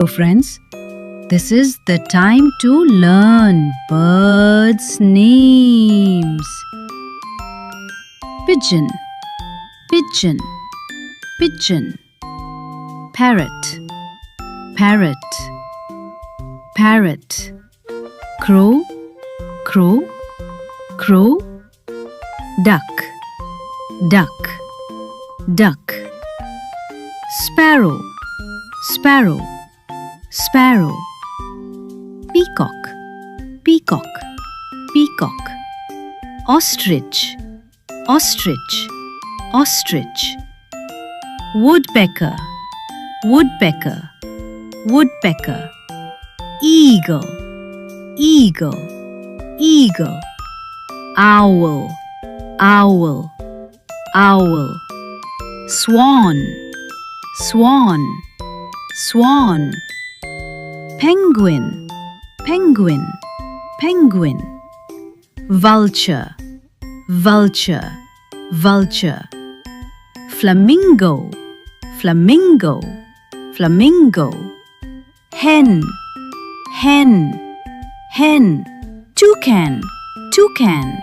So friends, this is the time to learn birds' names. Pigeon, pigeon, pigeon. Parrot, parrot, parrot. Crow, crow, crow. Duck, duck, duck. Sparrow, sparrow, sparrow. Peacock, peacock, peacock. Ostrich, ostrich, ostrich. Woodpecker, woodpecker, woodpecker. Eagle, eagle, eagle. Owl, owl, owl. Swan, swan, swan. Penguin, penguin, penguin. Vulture, vulture, vulture. Flamingo, flamingo, flamingo. Hen, hen, hen. Toucan, toucan,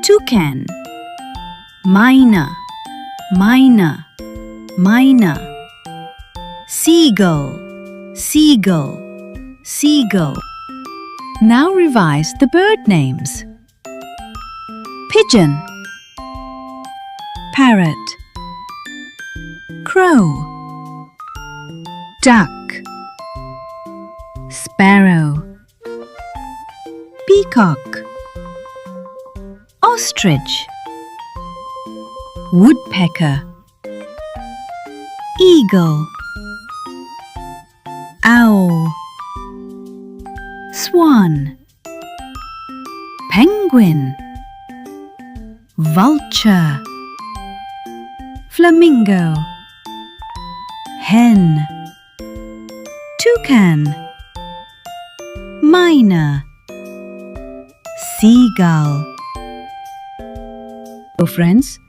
toucan. Myna, myna, myna. Seagull, seagull, seagull. Now revise the bird names. Pigeon, parrot, crow, duck, sparrow, peacock, ostrich, woodpecker, eagle, owl, swan, penguin, vulture, flamingo, hen, toucan, myna, seagull. So friends,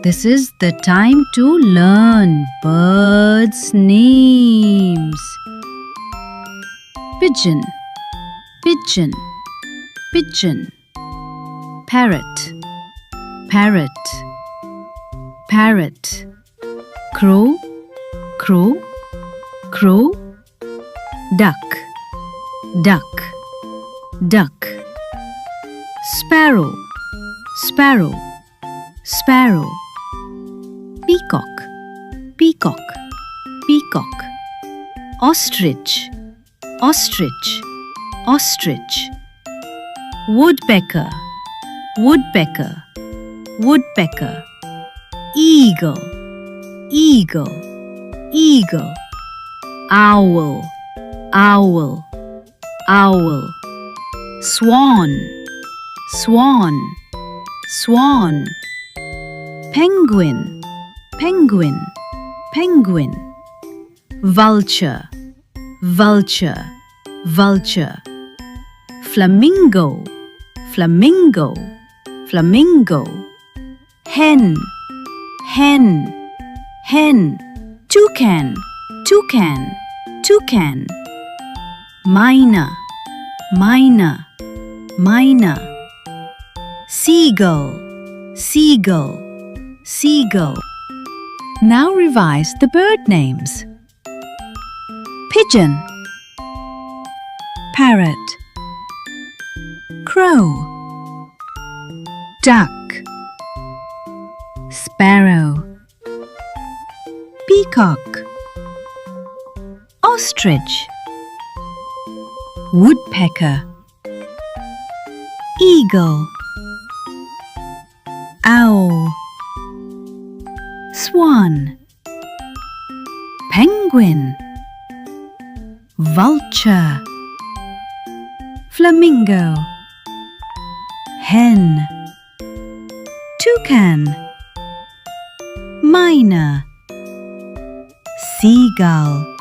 this is the time to learn birds' names. Pigeon, pigeon, pigeon. Parrot, parrot, parrot. Crow, crow, crow. Duck, duck, duck. Sparrow, sparrow, sparrow. Peacock, peacock, peacock. Ostrich, ostrich, ostrich. Woodpecker, woodpecker, woodpecker. Eagle, eagle, eagle. Owl, owl, owl. Swan, swan, swan. Penguin, penguin, penguin. Vulture, vulture, vulture. Flamingo, flamingo, flamingo. Hen, hen, hen. Toucan, toucan, toucan. Myna, myna, myna. Seagull, seagull, seagull. Now revise the bird names. Pigeon, parrot, crow, duck, sparrow, peacock, ostrich, woodpecker, eagle, owl, swan, penguin, vulture, flamingo, hen, toucan, myna, seagull.